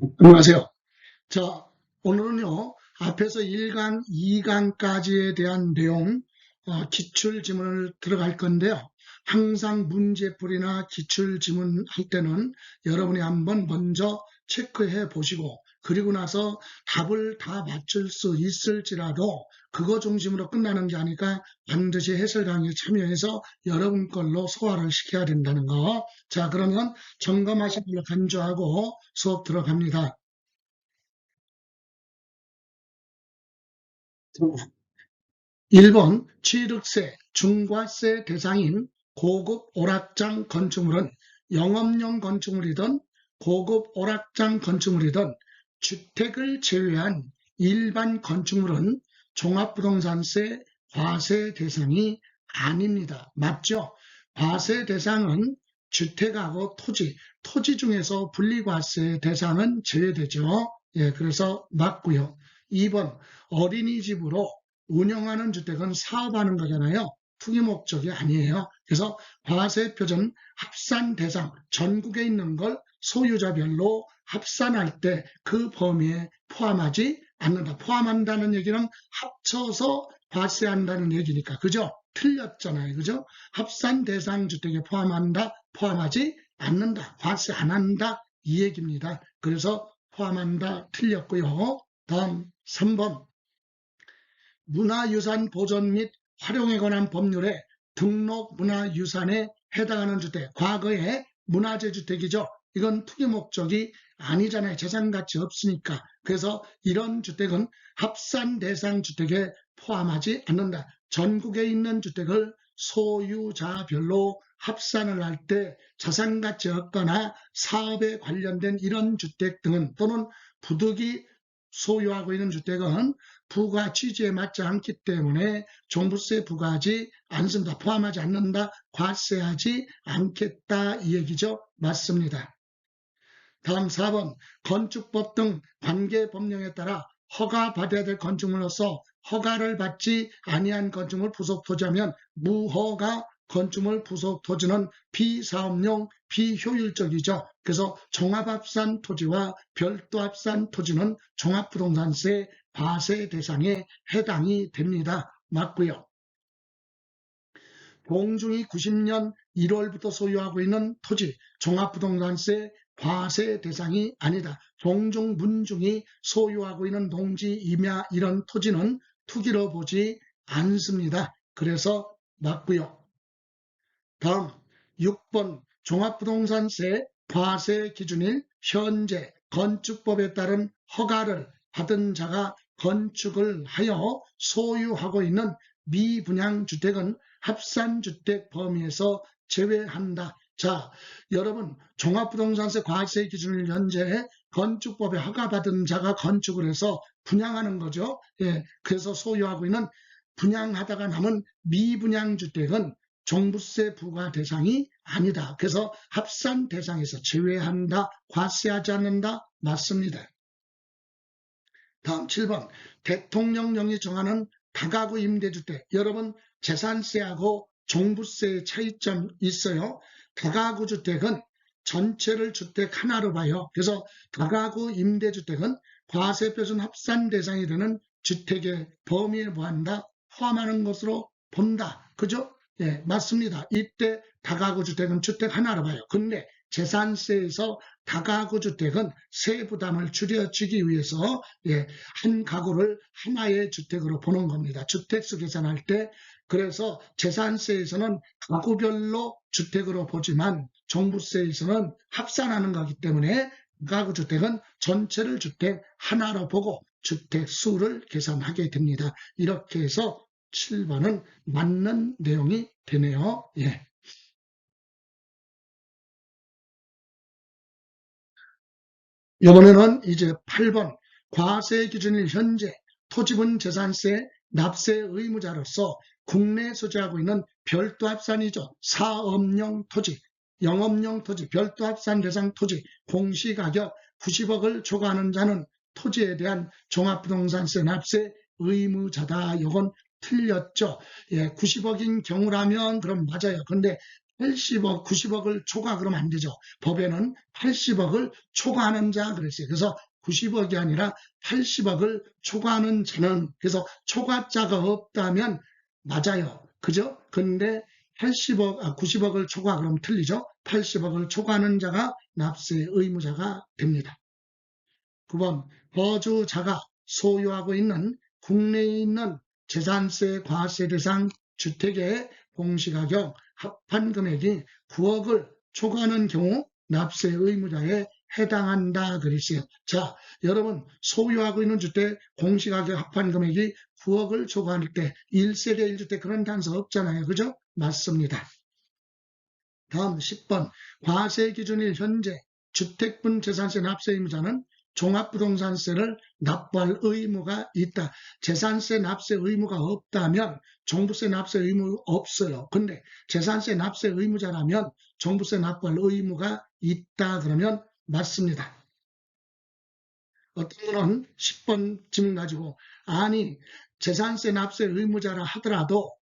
안녕하세요. 자, 오늘은요, 앞에서 1강, 2강까지에 대한 내용, 기출지문을 들어갈 건데요. 항상 문제풀이나 기출지문 할 때는 여러분이 한번 먼저 체크해 보시고, 그리고 나서 답을 다 맞출 수 있을지라도 그거 중심으로 끝나는 게 아니라 반드시 해설 강의에 참여해서 여러분 걸로 소화를 시켜야 된다는 거. 자, 그러면 점검하신 걸로 간주하고 수업 들어갑니다. 1번 취득세, 중과세 대상인 고급 오락장 건축물은 영업용 건축물이든 고급 오락장 건축물이든 주택을 제외한 일반 건축물은 종합부동산세 과세 대상이 아닙니다. 맞죠? 과세 대상은 주택하고 토지 중에서 분리과세 대상은 제외되죠. 예, 그래서 맞고요. 2번 어린이집으로 운영하는 주택은 사업하는 거잖아요. 투기 목적이 아니에요. 그래서 과세표준 합산 대상, 전국에 있는 걸 소유자별로 합산할 때 그 범위에 포함하지 않는다. 포함한다는 얘기는 합쳐서 과세한다는 얘기니까. 그죠? 틀렸잖아요. 그죠? 합산 대상 주택에 포함한다, 포함하지 않는다. 과세 안 한다. 이 얘기입니다. 그래서 포함한다. 틀렸고요. 다음 3번. 문화유산 보존 및 활용에 관한 법률에 등록 문화유산에 해당하는 주택, 과거의 문화재 주택이죠. 이건 투기 목적이 아니잖아요. 재산 가치 없으니까. 그래서 이런 주택은 합산 대상 주택에 포함하지 않는다. 전국에 있는 주택을 소유자별로 합산을 할 때 자산 가치 없거나 사업에 관련된 이런 주택 등은 또는 부득이 소유하고 있는 주택은 부과 취지에 맞지 않기 때문에 종부세 부과하지 않습니다. 포함하지 않는다. 과세하지 않겠다. 이 얘기죠. 맞습니다. 다음 4번 건축법 등 관계 법령에 따라 허가받아야 될 건축물로서 허가를 받지 아니한 건축물 부속 토지하면 무허가 건축물 부속 토지는 비사업용 비효율적이죠. 그래서 종합합산 토지와 별도합산 토지는 종합부동산세 과세 대상에 해당이 됩니다. 맞고요. 공중이 90년 1월부터 소유하고 있는 토지, 종합부동산세 과세 대상이 아니다. 종중, 문중이 소유하고 있는 농지, 임야 이런 토지는 투기로 보지 않습니다. 그래서 맞고요. 다음 6번 종합부동산세 과세 기준일 현재 건축법에 따른 허가를 받은 자가 건축을 하여 소유하고 있는 미분양 주택은 합산주택 범위에서 제외한다. 자, 여러분 종합부동산세 과세 기준일 현재 건축법에 허가받은 자가 건축을 해서 분양하는 거죠. 예, 그래서 소유하고 있는 분양하다가 남은 미분양 주택은 종부세 부과 대상이 아니다. 그래서 합산 대상에서 제외한다. 과세하지 않는다. 맞습니다. 다음 7번 대통령령이 정하는 다가구 임대주택. 여러분 재산세하고 종부세의 차이점 있어요. 다가구 주택은 전체를 주택 하나로 봐요. 그래서 다가구 임대주택은 과세표준 합산 대상이 되는 주택의 범위에 뭐한다? 포함하는 것으로 본다. 그죠? 예, 맞습니다. 이때 다가구 주택은 주택 하나로 봐요. 근데 재산세에서 다가구 주택은 세부담을 줄여주기 위해서 한 가구를 하나의 주택으로 보는 겁니다. 주택수 계산할 때. 그래서 재산세에서는 가구별로 주택으로 보지만 종부세에서는 합산하는 거기 때문에 가구 주택은 전체를 주택 하나로 보고 주택 수를 계산하게 됩니다. 이렇게 해서 7번은 맞는 내용이 되네요. 예. 이번에는 이제 8번 과세 기준일 현재 토지분 재산세 납세 의무자로서 국내에 소지하고 있는 별도 합산이죠. 사업용 토지, 영업용 토지, 별도 합산 대상 토지, 공시가격 90억을 초과하는 자는 토지에 대한 종합부동산세 납세 의무자다. 이건 틀렸죠. 예, 90억인 경우라면 그럼 맞아요. 근데 80억, 90억을 초과하면 안 되죠. 법에는 80억을 초과하는 자 그랬어요. 그래서 90억이 아니라 80억을 초과하는 자는, 그래서 초과자가 없다면 맞아요. 그죠? 근데 90억을 초과, 그럼 틀리죠? 80억을 초과하는 자가 납세 의무자가 됩니다. 9번, 거주자가 소유하고 있는 국내에 있는 재산세 과세 대상 주택의 공시가격 합한 금액이 9억을 초과하는 경우 납세 의무자에 해당한다 그랬어요. 자, 여러분, 소유하고 있는 주택 공시가격 합한 금액이 9억을 초과할 때 1세대 1주택 그런 단서 없잖아요. 그죠? 맞습니다. 다음 10번, 과세 기준일 현재 주택분 재산세 납세 의무자는 종합부동산세를 납부할 의무가 있다. 재산세 납세 의무가 없다면 종부세 납세 의무 없어요. 근데 재산세 납세 의무자라면 종부세 납부할 의무가 있다 그러면 맞습니다. 어떤 분은 10번 질문 가지고, 아니 재산세 납세 의무자라 하더라도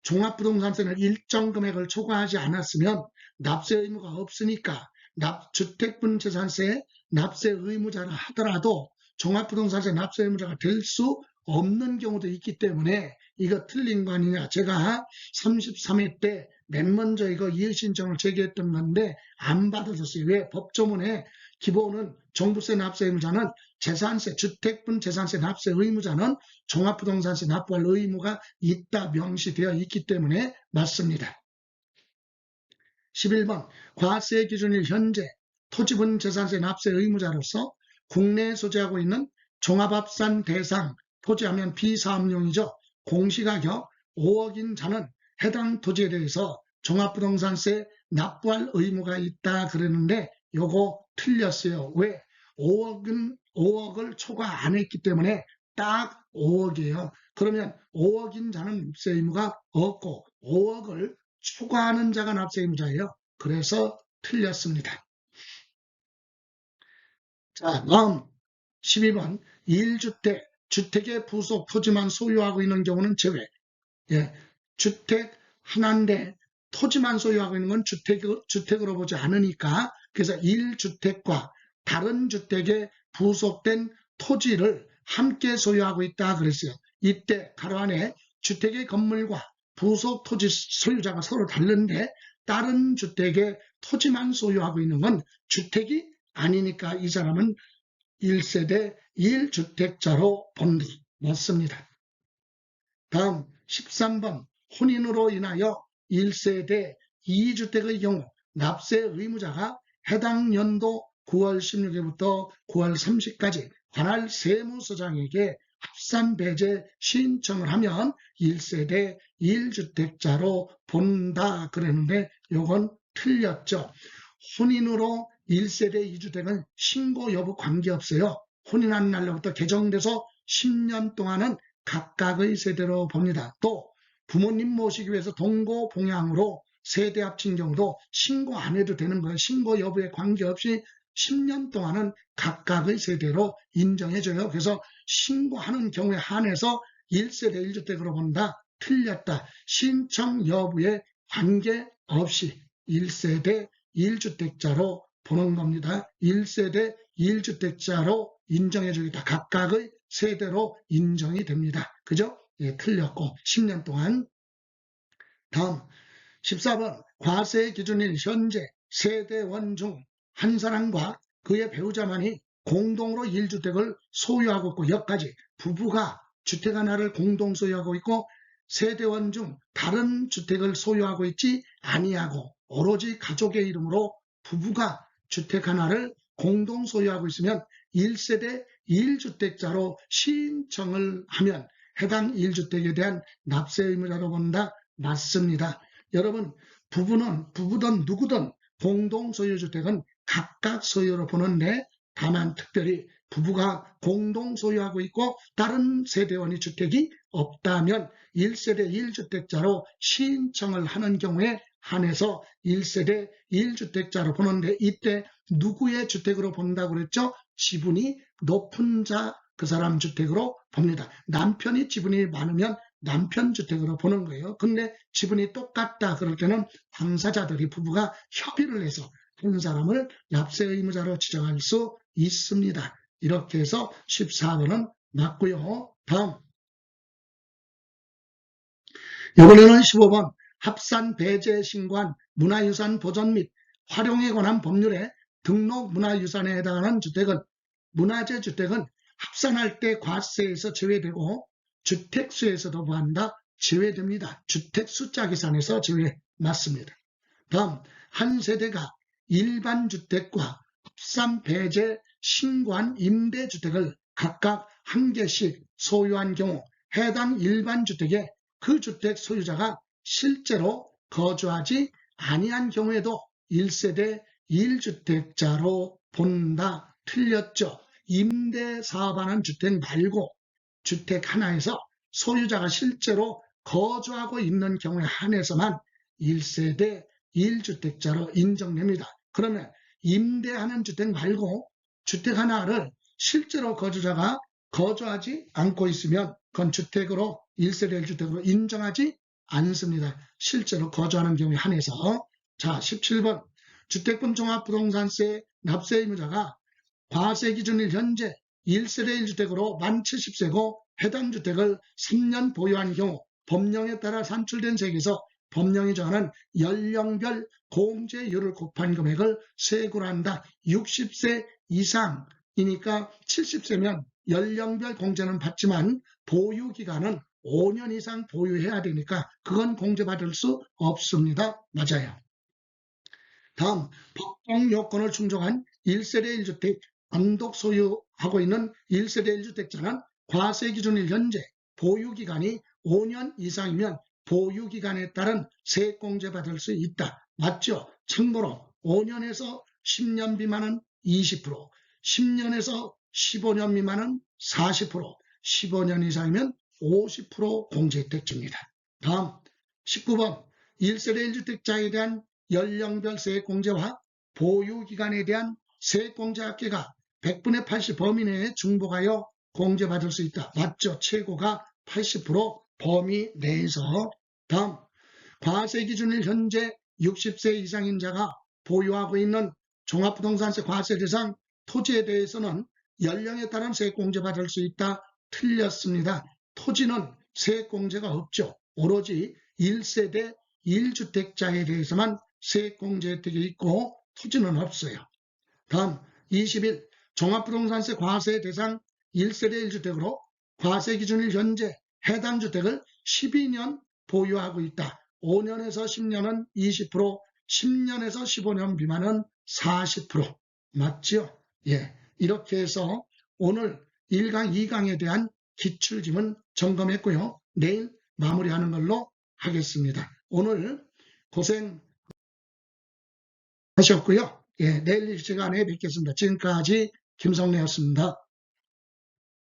종합부동산세는 일정 금액을 초과하지 않았으면 납세 의무가 없으니까 주택분 재산세 납세 의무자라 하더라도 종합부동산세 납세 의무자가 될 수 없는 경우도 있기 때문에 이거 틀린 거 아니냐. 제가 33회 때 맨 먼저 이거 이의신청을 제기했던 건데 안 받아줬어요. 왜? 법조문에 기본은 종부세 납세 의무자는 주택분 재산세 납세 의무자는 종합부동산세 납부할 의무가 있다 명시되어 있기 때문에 맞습니다. 11번, 과세 기준일 현재 토지분 재산세 납세 의무자로서 국내에 소재하고 있는 종합합산 대상, 토지하면 비사업용이죠. 공시가격 5억인 자는 해당 토지에 대해서 종합부동산세 납부할 의무가 있다 그랬는데 요거 틀렸어요. 왜? 5억을 초과 안 했기 때문에 딱 5억이에요. 그러면 5억인 자는 납세 의무가 없고 5억을 초과하는 자가 납세 의무자예요. 그래서 틀렸습니다. 자, 다음 12번 1주택, 주택의 부속 토지만 소유하고 있는 경우는 제외. 예, 주택 하나인데 토지만 소유하고 있는 건 주택으로 보지 않으니까, 그래서 1주택과 다른 주택에 부속된 토지를 함께 소유하고 있다 그랬어요. 이때 가로 안에 주택의 건물과 부속 토지 소유자가 서로 다른데 다른 주택의 토지만 소유하고 있는 건 주택이 아니니까 이 사람은 1세대 1주택자로 본다. 맞습니다. 다음 13번, 혼인으로 인하여 1세대 2주택의 경우 납세 의무자가 해당 연도 9월 16일부터 9월 30일까지 관할 세무서장에게 합산 배제 신청을 하면 1세대 1주택자로 본다 그랬는데 요건 틀렸죠. 혼인으로 1세대 2주택은 신고 여부 관계없어요. 혼인한 날로부터 개정돼서 10년 동안은 각각의 세대로 봅니다. 또 부모님 모시기 위해서 동거 봉양으로 세대 합친 경우도 신고 안 해도 되는 거예요. 신고 여부에 관계없이 10년 동안은 각각의 세대로 인정해줘요. 그래서 신고하는 경우에 한해서 1세대 1주택으로 본다. 틀렸다. 신청 여부에 관계없이 1세대 1주택자로 보는 겁니다. 1세대 1주택자로 인정해주겠다. 각각의 세대로 인정이 됩니다. 그죠? 예, 틀렸고 10년 동안. 다음 14번, 과세 기준일 현재 세대원 중 한 사람과 그의 배우자만이 공동으로 1주택을 소유하고 있고, 여기까지 부부가 주택 하나를 공동 소유하고 있고 세대원 중 다른 주택을 소유하고 있지 아니하고 오로지 가족의 이름으로 부부가 주택 하나를 공동 소유하고 있으면 1세대 1주택자로 신청을 하면 해당 1주택에 대한 납세 의무자로 본다. 맞습니다. 여러분, 부부든 누구든 공동 소유주택은 각각 소유로 보는데, 다만 특별히 부부가 공동 소유하고 있고 다른 세대원이 주택이 없다면 1세대 1주택자로 신청을 하는 경우에 한해서 1세대 1주택자로 보는데, 이때 누구의 주택으로 본다고 그랬죠? 지분이 높은 자, 그 사람 주택으로 봅니다. 남편이 지분이 많으면 남편 주택으로 보는 거예요. 근데 지분이 똑같다 그럴 때는 당사자들이 부부가 협의를 해서 한 사람을 납세 의무자로 지정할 수 있습니다. 이렇게 해서 14번은 맞고요. 다음 이번에는 15번 합산 배제 신고한 문화유산 보존 및 활용에 관한 법률에 등록 문화유산에 해당하는 주택은 문화재 주택은 합산할 때 과세에서 제외되고 주택수에서도 뭐한다? 제외됩니다. 주택 숫자 계산에서 제외 맞습니다. 다음 한 세대가 일반 주택과 합산 배제 신고한 임대주택을 각각 한 개씩 소유한 경우 해당 일반 주택에 그 주택 소유자가 실제로 거주하지 아니한 경우에도 1세대 1주택자로 본다. 틀렸죠. 임대 사업하는 주택 말고 주택 하나에서 소유자가 실제로 거주하고 있는 경우에 한해서만 1세대 1주택자로 인정됩니다. 그러면 임대하는 주택 말고 주택 하나를 실제로 거주자가 거주하지 않고 있으면 그건 주택으로 1세대 1주택으로 인정하지 않습니다. 실제로 거주하는 경우에 한해서. 자, 17번 주택분 종합부동산세 납세 의무자가 과세 기준일 현재 1세대 1주택으로 만 70세고 해당 주택을 3년 보유한 경우 법령에 따라 산출된 세액에서 법령이 정하는 연령별 공제율을 곱한 금액을 세고를 한다. 60세 이상이니까 70세면 연령별 공제는 받지만 보유기간은 5년 이상 보유해야 되니까 그건 공제받을 수 없습니다. 맞아요. 다음 법정 요건을 충족한 1세대 1주택 단독 소유하고 있는 1세대 1주택자는 과세 기준일 현재 보유기간이 5년 이상이면 보유기간에 따른 세액공제 받을 수 있다. 맞죠? 참고로 5년에서 10년 미만은 20%, 10년에서 15년 미만은 40%, 15년 이상이면 50% 공제 혜택 줍니다. 다음 19번 1세대 1주택자에 대한 연령별 세액공제와 보유기간에 대한 세액공제 합계가 100분의 80 범위 내에 중복하여 공제받을 수 있다. 맞죠? 최고가 80% 범위 내에서. 다음 과세 기준일 현재 60세 이상인 자가 보유하고 있는 종합부동산세 과세 대상 토지에 대해서는 연령에 따른 세액공제받을 수 있다. 틀렸습니다. 토지는 세액공제가 없죠. 오로지 1세대 1주택자에 대해서만 세액공제 혜택이 있고 토지는 없어요. 다음 21 종합부동산세 과세 대상 1세대 1주택으로 과세 기준일 현재 해당 주택을 12년 보유하고 있다. 5년에서 10년은 20%, 10년에서 15년 미만은 40%. 맞죠? 예. 이렇게 해서 오늘 1강, 2강에 대한 기출지문 점검했고요. 내일 마무리하는 걸로 하겠습니다. 오늘 고생 하셨고요. 예, 내일 이 시간에 뵙겠습니다. 지금까지 김성래였습니다.